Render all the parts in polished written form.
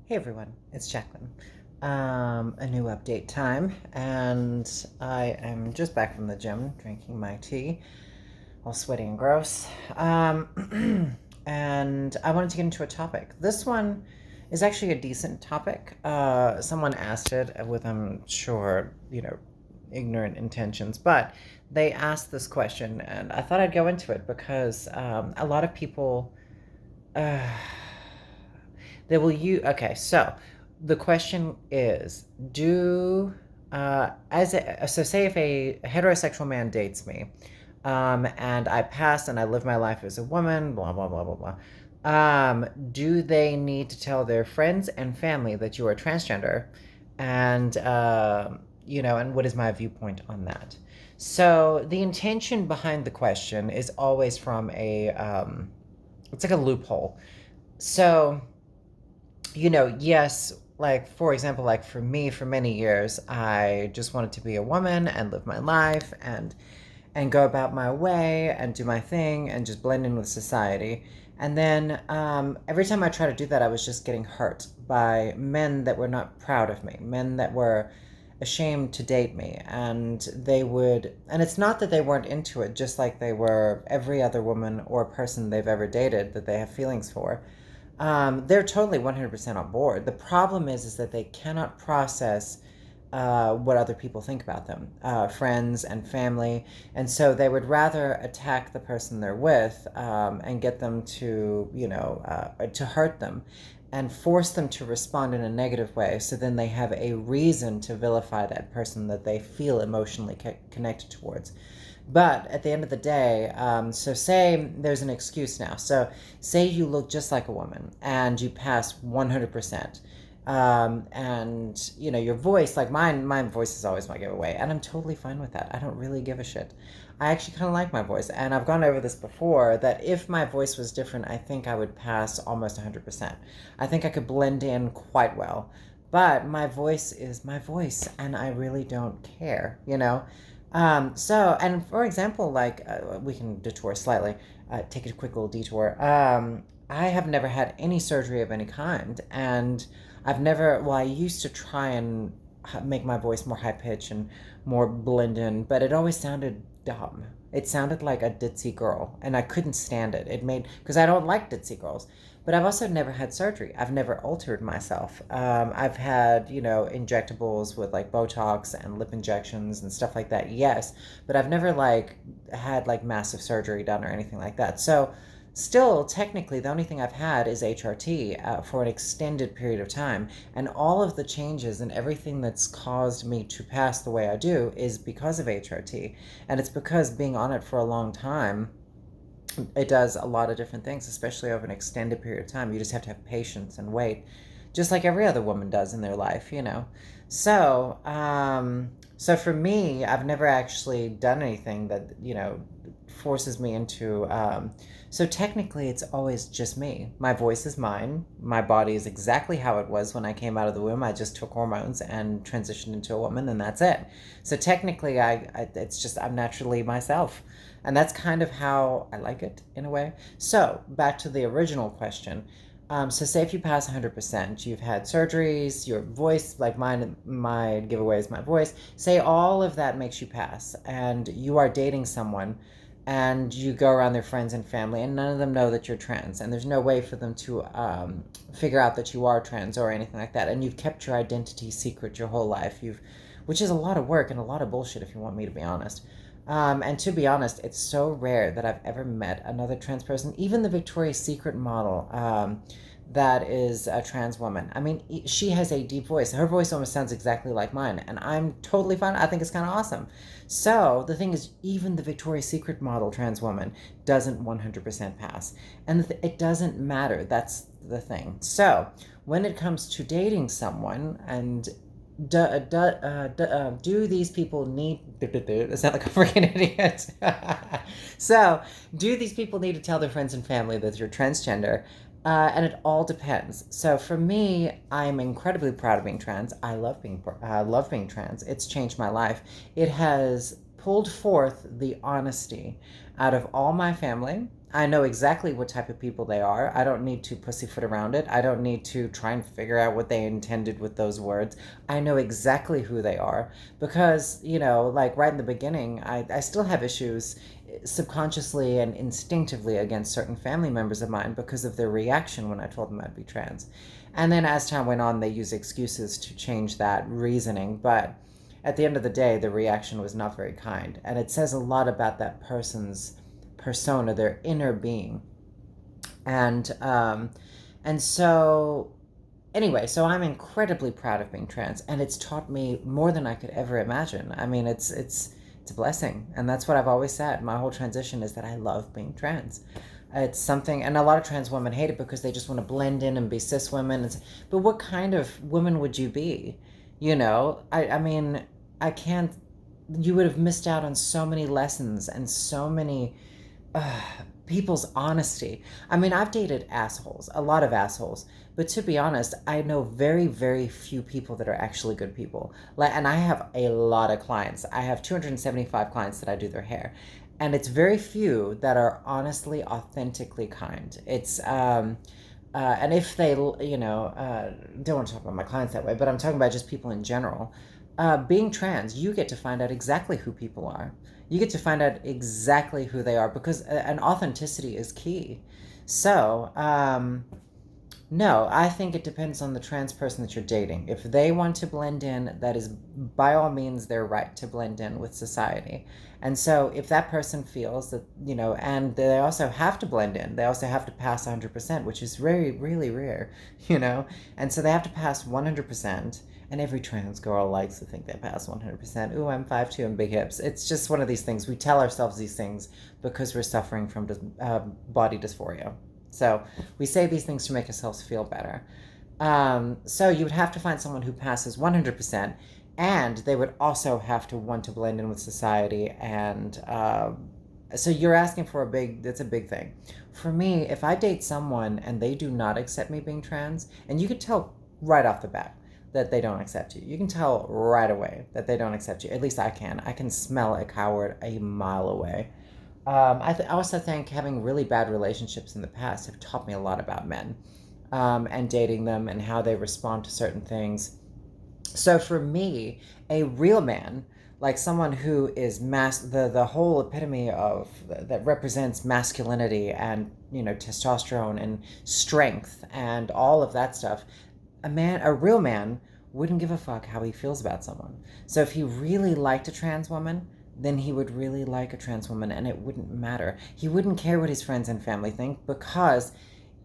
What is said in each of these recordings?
Hey everyone, it's Jacqueline. A new update time, and I am just back from the gym drinking my tea, all sweaty and gross. And I wanted to get into a topic. This one is actually a decent topic. Someone asked it with, I'm sure, ignorant intentions, but they asked this question, and I thought I'd go into it because a lot of people. Uh, they will use. Okay, so the question is, so say if a heterosexual man dates me, and I pass and I live my life as a woman, blah blah blah blah blah. Do they need to tell their friends and family that you are transgender, and and what is my viewpoint on that? So the intention behind the question is always from it's like a loophole. So yes, like for example, like for me, for many years, I just wanted to be a woman and live my life and go about my way and do my thing and just blend in with society. And then every time I tried to do that, I was just getting hurt by men that were not proud of me, men that were ashamed to date me. And it's not that they weren't into it, just like they were every other woman or person they've ever dated that they have feelings for. They're totally 100% on board. The problem is that they cannot process what other people think about them, friends and family, and so they would rather attack the person they're with and get them to hurt them, and force them to respond in a negative way. So then they have a reason to vilify that person that they feel emotionally connected towards. But at the end of the day, so say there's an excuse now. So say you look just like a woman and you pass 100%. And your voice, like mine, my voice is always my giveaway, and I'm totally fine with that. I don't really give a shit. I actually kind of like my voice, and I've gone over this before that if my voice was different, I think I would pass almost 100%. I think I could blend in quite well, but my voice is my voice, and I really don't care. And for example, like we can detour slightly, take a quick little detour. I have never had any surgery of any kind, and I used to try and make my voice more high pitch and more blend in, but it always sounded dumb. It sounded like a ditzy girl, and I couldn't stand it. Because I don't like ditzy girls. But I've also never had surgery. I've never altered myself. I've had, injectables with like Botox and lip injections and stuff like that, yes. But I've never like had like massive surgery done or anything like that. So still, technically, the only thing I've had is HRT for an extended period of time. And all of the changes and everything that's caused me to pass the way I do is because of HRT. And it's because being on it for a long time, it does a lot of different things, especially over an extended period of time. You just have to have patience and wait, just like every other woman does in their life. So for me, I've never actually done anything that forces me into. So technically, it's always just me. My voice is mine. My body is exactly how it was when I came out of the womb. I just took hormones and transitioned into a woman, and that's it. So technically, it's just I'm naturally myself. And that's kind of how I like it in a way. So back to the original question. So say if you pass 100%, you've had surgeries, your voice, like mine, my giveaway is my voice. Say all of that makes you pass, and you are dating someone, and you go around their friends and family, and none of them know that you're trans, and there's no way for them to figure out that you are trans or anything like that, and you've kept your identity secret your whole life. Which is a lot of work and a lot of bullshit, if you want me to be honest. And to be honest, it's so rare that I've ever met another trans person, even the Victoria's Secret model that is a trans woman. I mean, she has a deep voice. Her voice almost sounds exactly like mine, and I'm totally fine. I think it's kind of awesome. So the thing is, even the Victoria's Secret model trans woman doesn't 100% pass. And it doesn't matter. That's the thing. So when it comes to dating someone and do these people need it sound like a freaking idiot. So do these people need to tell their friends and family that you're transgender? And it all depends. So for me, I'm incredibly proud of being trans. I love being trans. It's changed my life. It has pulled forth the honesty out of all my family. I know exactly what type of people they are. I don't need to pussyfoot around it. I don't need to try and figure out what they intended with those words. I know exactly who they are because, like right in the beginning, I still have issues subconsciously and instinctively against certain family members of mine because of their reaction when I told them I'd be trans. And then as time went on, they used excuses to change that reasoning. But at the end of the day, the reaction was not very kind. And it says a lot about that person's persona, their inner being. And so anyway, so I'm incredibly proud of being trans, and it's taught me more than I could ever imagine. I mean, it's a blessing, and that's what I've always said. My whole transition is that I love being trans. It's something, and a lot of trans women hate it because they just want to blend in and be cis women. But what kind of woman would you be? I mean, I can't. You would have missed out on so many lessons and so many people's honesty. I mean, I've dated assholes, a lot of assholes, but to be honest, I know very, very few people that are actually good people. And I have a lot of clients. I have 275 clients that I do their hair, and it's very few that are honestly, authentically kind. And if they, don't want to talk about my clients that way, but I'm talking about just people in general. Being trans, you get to find out exactly who people are. You get to find out exactly who they are because an authenticity is key. So, no, I think it depends on the trans person that you're dating. If they want to blend in, that is by all means their right to blend in with society. And so if that person feels that, and they also have to blend in, they also have to pass 100%, which is very, really rare, and so they have to pass 100%. And every trans girl likes to think they pass 100%. Ooh, I'm 5'2" and big hips. It's just one of these things. We tell ourselves these things because we're suffering from body dysphoria. So we say these things to make ourselves feel better. So you would have to find someone who passes 100%, and they would also have to want to blend in with society. And so you're asking for that's a big thing. For me, if I date someone and they do not accept me being trans, and you could tell right off the bat that they don't accept you. You can tell right away that they don't accept you. At least I can. I can smell a coward a mile away. I also think having really bad relationships in the past have taught me a lot about men, and dating them and how they respond to certain things. So for me, a real man, like someone who is the whole epitome of that represents masculinity and testosterone and strength and all of that stuff, a real man wouldn't give a fuck how he feels about someone. So if he really liked a trans woman, then he would really like a trans woman, and it wouldn't matter. He wouldn't care what his friends and family think because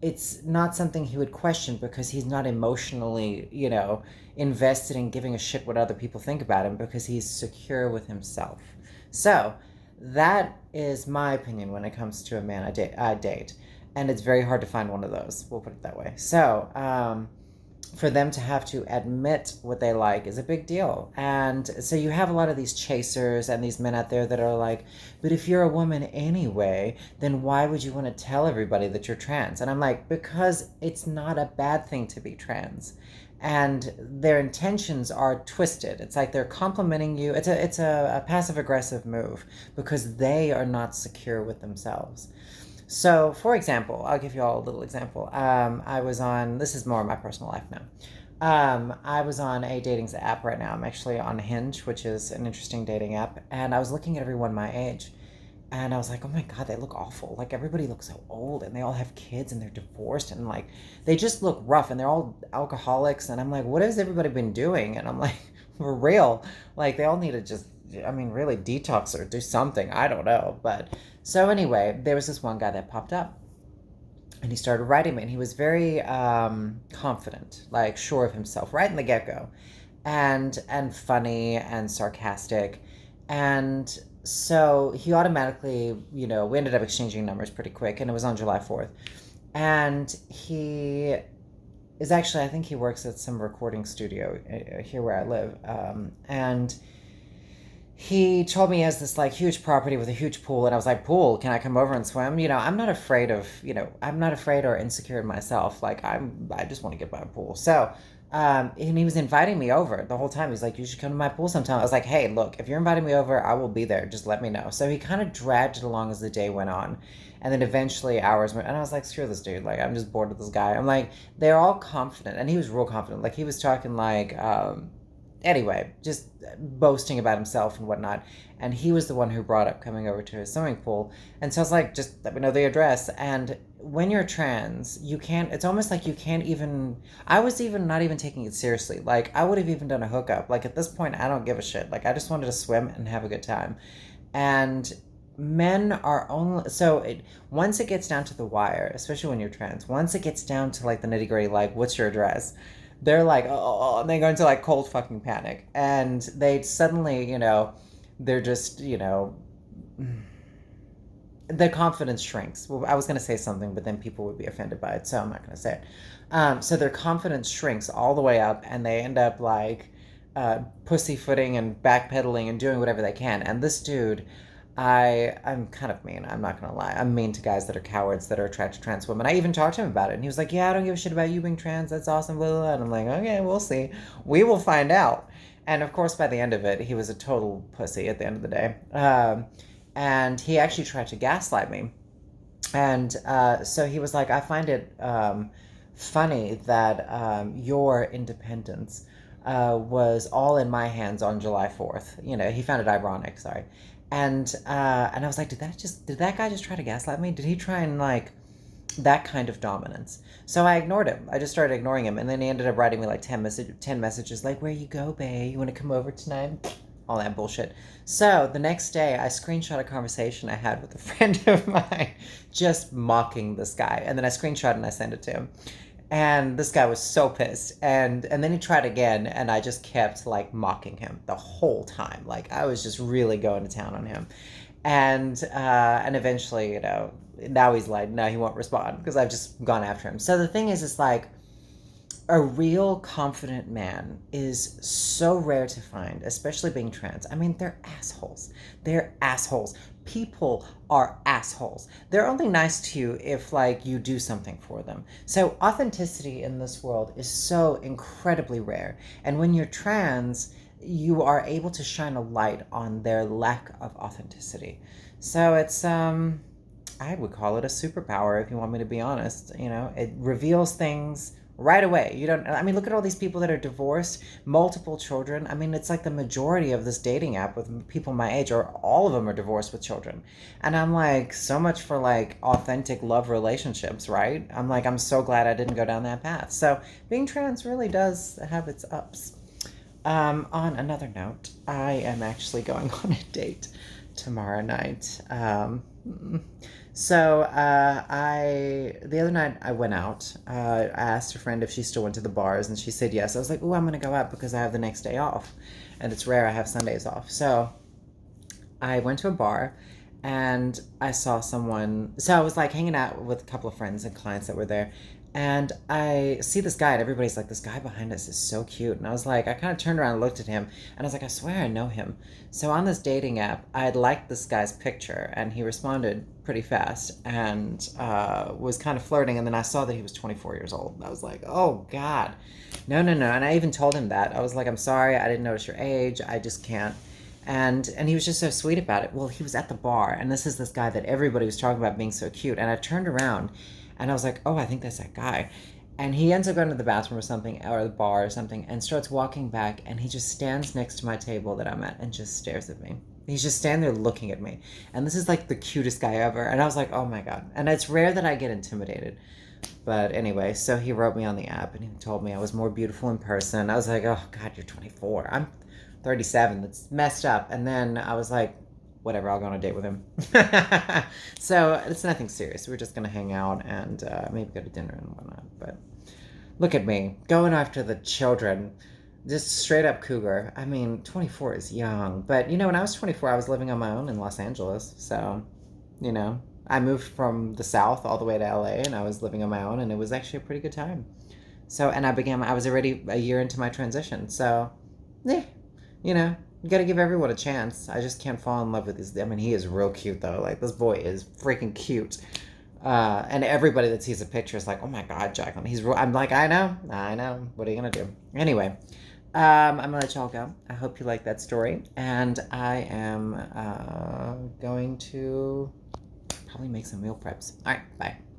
it's not something he would question because he's not emotionally, invested in giving a shit what other people think about him because he's secure with himself. So that is my opinion when it comes to a man I date. And it's very hard to find one of those. We'll put it that way. So, for them to have to admit what they like is a big deal. And so you have a lot of these chasers and these men out there that are like, but if you're a woman anyway, then why would you want to tell everybody that you're trans? And I'm like, because it's not a bad thing to be trans. And their intentions are twisted. It's like they're complimenting you. It's a passive aggressive move because they are not secure with themselves. So, for example, I'll give you all a little example. I was on, this is more of my personal life now. I was on a dating app right now. I'm actually on Hinge, which is an interesting dating app. And I was looking at everyone my age. And I was like, oh my God, they look awful. Like, everybody looks so old, and they all have kids, and they're divorced, and like, they just look rough, and they're all alcoholics. And I'm like, what has everybody been doing? And I'm like, for real, like, they all need to just, really detox or do something. I don't know. But so anyway, there was this one guy that popped up, and he started writing me, and he was very confident, like sure of himself, right in the get-go, and funny and sarcastic. And so he automatically, we ended up exchanging numbers pretty quick, and it was on July 4th. And he is actually, I think he works at some recording studio here where I live. And he told me he has this like huge property with a huge pool, and I was like, pool, can I come over and swim? I'm not afraid of, I'm not afraid or insecure in myself. Like I just want to get by a pool. So And he was inviting me over the whole time. He's like, you should come to my pool sometime. I was like, hey, look, if you're inviting me over, I will be there. Just let me know. So he kind of dragged it along as the day went on. And then eventually hours went, and I was like, screw this dude. Like, I'm just bored with this guy. I'm like, they're all confident. And he was real confident. Like, he was talking like, anyway, just boasting about himself and whatnot. And he was the one who brought up coming over to his swimming pool. And so I was like, just let me know the address. And when you're trans, you can't, it's almost like you can't even, I was even not even taking it seriously. Like, I would have even done a hookup. Like, at this point, I don't give a shit. Like, I just wanted to swim and have a good time. And men are only, once it gets down to the wire, especially when you're trans, once it gets down to like the nitty gritty, like, what's your address? They're like, oh, and they go into like cold fucking panic. And they suddenly, they're just, the confidence shrinks. Well, I was going to say something, but then people would be offended by it, so I'm not going to say it. So their confidence shrinks all the way up, and they end up like pussyfooting and backpedaling and doing whatever they can. And this dude, I'm kind of mean. I'm not gonna lie. I'm mean to guys that are cowards that are attracted to trans women. I even talked to him about it, and he was like, "Yeah, I don't give a shit about you being trans. That's awesome." Blah, blah, blah. And I'm like, "Okay, we'll see. We will find out." And of course, by the end of it, he was a total pussy. At the end of the day, and he actually tried to gaslight me. And so he was like, "I find it funny that your independence was all in my hands on July 4th." He found it ironic. Sorry. And I was like, did that guy just try to gaslight me? Did he try and like that kind of dominance? So I ignored him. I just started ignoring him, and then he ended up writing me like 10 messages like, "Where you go, babe? You want to come over tonight?" All that bullshit. So the next day, I screenshot a conversation I had with a friend of mine, just mocking this guy, and then I screenshot and I sent it to him. And this guy was so pissed, and then he tried again, and I just kept like mocking him the whole time. Like, I was just really going to town on him. And eventually, now he's like, no, he won't respond because I've just gone after him. So the thing is, it's like, a real confident man is so rare to find, especially being trans. I mean, they're assholes. They're assholes. People are assholes. They're only nice to you if like you do something for them. So authenticity in this world is so incredibly rare. And when you're trans, you are able to shine a light on their lack of authenticity. So it's I would call it a superpower if you want me to be honest. It reveals things right away. Look at all these people that are divorced, multiple children. I mean, it's like the majority of this dating app with people my age, or all of them are divorced with children. And I'm like, so much for like authentic love relationships, right? I'm like, I'm so glad I didn't go down that path. So being trans really does have its ups. On another note, I am actually going on a date tomorrow night. The other night I went out. I asked a friend if she still went to the bars, and she said yes. I was like, oh, I'm going to go out because I have the next day off. And it's rare I have Sundays off. So I went to a bar, and I saw someone. So I was like hanging out with a couple of friends and clients that were there. And I see this guy, and everybody's like, this guy behind us is so cute. And I was like, I kind of turned around and looked at him, and I was like, I swear I know him. So on this dating app, I had liked this guy's picture, and he responded pretty fast and was kind of flirting. And then I saw that he was 24 years old. And I was like, oh, God. No. And I even told him that. I was like, I'm sorry, I didn't notice your age. I just can't. And he was just so sweet about it. Well, he was at the bar, and this is this guy that everybody was talking about being so cute. And I turned around, and I was like, oh, I think that's that guy. And he ends up going to the bathroom or something, or the bar or something, and starts walking back, and he just stands next to my table that I'm at and just stares at me. He's just standing there looking at me. And this is like the cutest guy ever. And I was like, oh my God. And it's rare that I get intimidated. But anyway, so he wrote me on the app, and he told me I was more beautiful in person. I was like, oh God, you're 24. I'm 37. That's messed up. And then I was like, whatever, I'll go on a date with him. So it's nothing serious. We're just going to hang out and maybe go to dinner and whatnot. But look at me, going after the children. Just straight up cougar. I mean, 24 is young. But, when I was 24, I was living on my own in Los Angeles. So, I moved from the South all the way to LA, and I was living on my own, and it was actually a pretty good time. So, and I was already a year into my transition. So, yeah, you gotta give everyone a chance. I just can't fall in love with this. I mean, he is real cute, though. Like, this boy is freaking cute. And everybody that sees a picture is like, "Oh my God, Jacqueline, I'm like, I know, I know. What are you gonna do?" Anyway, I'm gonna let y'all go. I hope you like that story, and I am going to probably make some meal preps. All right, bye.